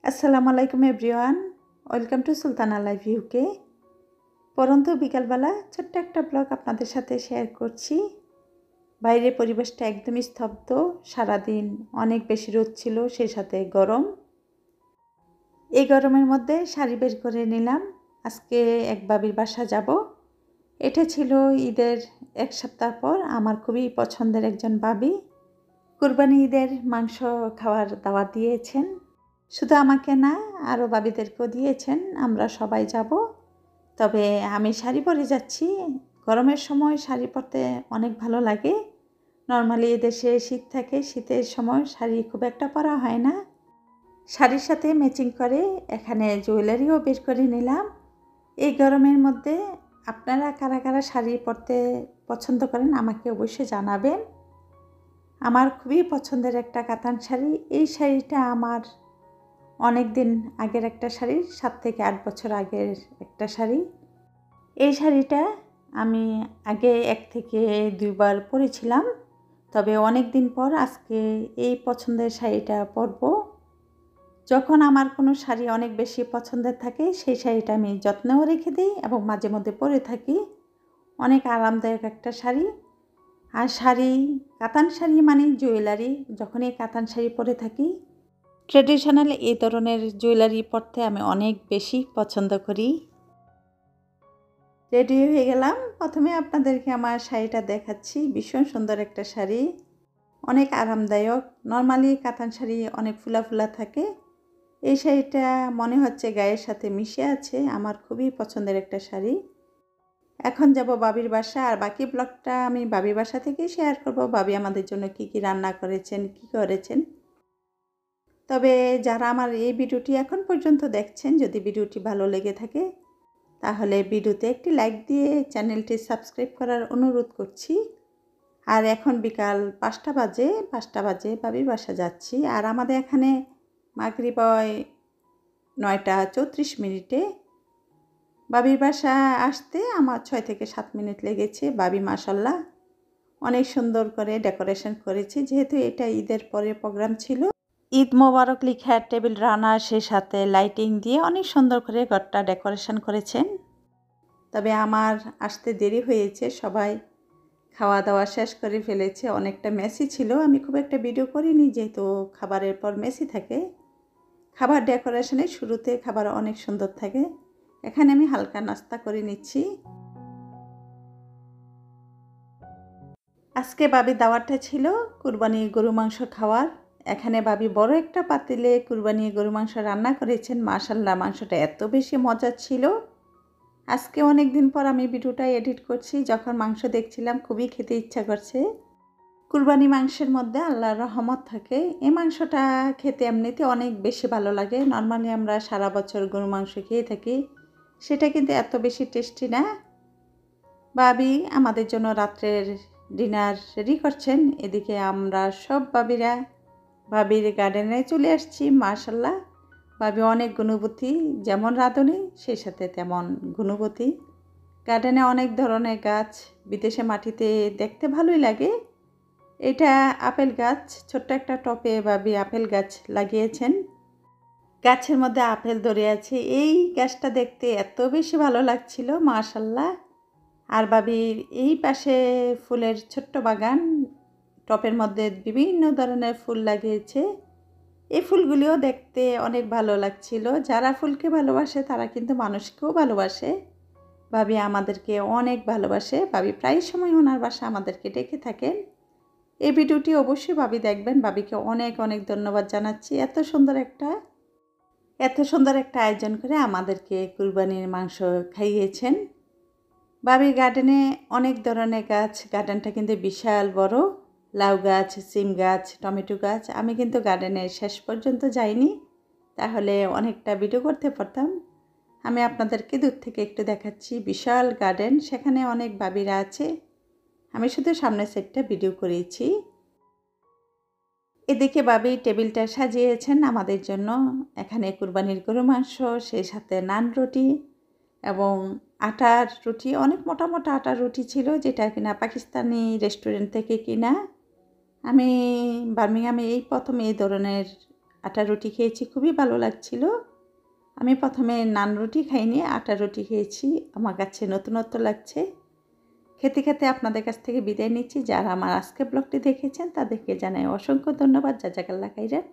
আসসালামু আলাইকুম everyone, welcome to Sultana live UK. পরন্তু বিকালবেলা ছোট্ট একটা ব্লগ আপনাদের সাথে শেয়ার করছি। বাইরের পরিবেশটা একদমই স্তব্ধ, সারাদিন অনেক বেশি রোদ ছিল, সেই সাথে গরম। এই গরমের মধ্যে শাড়ি বের করে নিলাম, আজকে এক বাবির বাসা যাব। এটা ছিল ঈদের এক সপ্তাহ পর আমার খুবই পছন্দের একজন বাবি কুরবানি ঈদের মাংস খাওয়ার দাওয়াত দিয়েছেন। শুধু আমাকে না, আরও বাবিদেরকেও দিয়েছেন। আমরা সবাই যাব। তবে আমি শাড়ি পরে যাচ্ছি। গরমের সময় শাড়ি পরতে অনেক ভালো লাগে। নর্মালি এদেশে শীত থাকে, শীতের সময় শাড়ি খুব একটা পরা হয় না। শাড়ির সাথে ম্যাচিং করে এখানে জুয়েলারিও বের করে নিলাম। এই গরমের মধ্যে আপনারা কারা কারা শাড়ি পরতে পছন্দ করেন আমাকে অবশ্যই জানাবেন। আমার খুবই পছন্দের একটা কাতান শাড়ি। এই শাড়িটা আমার অনেক দিন আগের একটা শাড়ি, 7 থেকে 8 বছর আগের একটা শাড়ি। এই শাড়িটা আমি আগে 1 থেকে 2 বার পরেছিলাম, তবে অনেক দিন পর আজকে এই পছন্দের শাড়িটা পরব। যখন আমার কোনো শাড়ি অনেক বেশি পছন্দের থাকে, সেই শাড়িটা আমি যত্নেও রেখে দিই এবং মাঝে মধ্যে পরে থাকি। অনেক আরামদায়ক একটা শাড়ি। আর শাড়ি, কাতান শাড়ি মানে জুয়েলারি, যখন এই কাতান শাড়ি পরে থাকি, ট্রেডিশনাল এই ধরনের জুয়েলারি পরতে আমি অনেক বেশি পছন্দ করি। রেডি হয়ে গেলাম। প্রথমে আপনাদেরকে আমার শাড়িটা দেখাচ্ছি। ভীষণ সুন্দর একটা শাড়ি, অনেক আরামদায়ক। নর্মালি কাতান শাড়ি অনেক ফুলা ফুলা থাকে, এই শাড়িটা মনে হচ্ছে গায়ের সাথে মিশে আছে। আমার খুবই পছন্দের একটা শাড়ি। এখন যাব বাবির বাসা, আর বাকি ব্লগটা আমি বাবির বাসা থেকেই শেয়ার করব। বাবি আমাদের জন্য কি কি রান্না করেছেন, কি করেছেন। তবে যারা আমার এই ভিডিওটি এখন পর্যন্ত দেখছেন, যদি ভিডিওটি ভালো লেগে থাকে তাহলে ভিডিওতে একটি লাইক দিয়ে চ্যানেলটি সাবস্ক্রাইব করার অনুরোধ করছি। আর এখন বিকাল 5টা বাজে বাবির বাসা যাচ্ছি। আর আমাদের এখানে মাগরিব 9টা 34 মিনিটে। বাবির বাসা আসতে আমার 6 থেকে 7 মিনিট লেগেছে। বাবি মাশাল্লাহ অনেক সুন্দর করে ডেকোরেশন করেছে, যেহেতু এটা ঈদের পরে প্রোগ্রাম ছিল। ঈদ মোবারক লিখা টেবিল রানার, সেই সাথে লাইটিং দিয়ে অনেক সুন্দর করে ঘরটা ডেকোরেশন করেছেন। তবে আমার আসতে দেরি হয়েছে, সবাই খাওয়া দাওয়া শেষ করে ফেলেছে। অনেকটা মেসি ছিল, আমি খুব একটা ভিডিও করিনি, যেহেতু খাবারের পর মেসি থাকে। খাবার ডেকোরেশনের শুরুতে খাবার অনেক সুন্দর থাকে। এখানে আমি হালকা নাস্তা করে নিচ্ছি। আজকে বাবির দাওয়াতটা ছিল কুরবানির গরু মাংস খাওয়ার। এখানে বাবি বড় একটা পাতিলে কুরবানির গরু মাংস রান্না করেছেন। মাশাল্লাহ মাংসটা এত বেশি মজার ছিল। আজকে অনেক দিন পর আমি ভিডিওটা এডিট করছি, যখন মাংস দেখছিলাম খুবই খেতে ইচ্ছা করছে। কুরবানি মাংসের মধ্যে আল্লাহর রহমত থাকে। এই মাংসটা খেতে এমনিতে অনেক বেশি ভালো লাগে। নর্মালি আমরা সারা বছর গরু মাংস খেয়ে থাকি, সেটা কিন্তু এত বেশি টেস্টি না। বাবি আমাদের জন্য রাত্রের ডিনার রেডি করছেন। এদিকে আমরা সব বাবির গার্ডেনে চলে আসছি। মাশাল্লাহ বাবি অনেক গুণবতী, যেমন রাঁধুনি সেই সাথে তেমন গুণবতী। গার্ডেনে অনেক ধরনের গাছ, বিদেশে মাটিতে দেখতে ভালোই লাগে। এটা আপেল গাছ, ছোট্ট একটা টপে বাবি আপেল গাছ লাগিয়েছেন। গাছের মধ্যে আপেল ধরে আছে। এই গাছটা দেখতে এত বেশি ভালো লাগছিল, মাশাল্লাহ। আর বাবির এই পাশে ফুলের ছোট্ট বাগান, টপের মধ্যে বিভিন্ন ধরনের ফুল লাগিয়েছে। এই ফুলগুলিও দেখতে অনেক ভালো লাগছিল। যারা ফুলকে ভালোবাসে তারা কিন্তু মানুষকেও ভালোবাসে। বাবি আমাদেরকে অনেক ভালোবাসে। বাবি প্রায় সময় ওনার বাসা আমাদেরকে ডেকে থাকেন। এই ভিডিওটি অবশ্যই বাবি দেখবেন। বাবিকে অনেক অনেক ধন্যবাদ জানাচ্ছি, এত সুন্দর একটা আয়োজন করে আমাদেরকে কুরবানির মাংস খাইয়েছেন। বাবির গার্ডেনে অনেক ধরনের গাছ, গার্ডেনটা কিন্তু বিশাল বড়। লাউ গাছ, সিম গাছ, টমেটো গাছ। আমি কিন্তু গার্ডেনের শেষ পর্যন্ত যাইনি, তাহলে অনেকটা ভিডিও করতে পারতাম। আমি আপনাদেরকে দূর থেকে একটু দেখাচ্ছি। বিশাল গার্ডেন, সেখানে অনেক বাবিরা আছে। আমি শুধু সামনের সাইডটা ভিডিও করেছি। এদিকে বাবি টেবিলটা সাজিয়েছেন আমাদের জন্য। এখানে কুরবানির গরু মাংস, সেই সাথে নান রুটি এবং আটার রুটি, অনেক মোটা মোটা আটার রুটি ছিল, যেটা কিনা পাকিস্তানি রেস্টুরেন্ট থেকে কিনা। আমি বার্মিংহামে এই প্রথম এই ধরনের আটা রুটি খেয়েছি, খুবই ভালো লাগছিল। আমি প্রথমে নান রুটি খাইনি, আটা রুটি খেয়েছি। আমার কাছে নতুনত্ব লাগছে। খেতে খেতে আপনাদের কাছ থেকে বিদায় নিচ্ছি। যারা আমার আজকের ব্লগটি দেখেছেন তাদেরকে জানাই অসংখ্য ধন্যবাদ। জাজাকাল্লাহ খাইরান।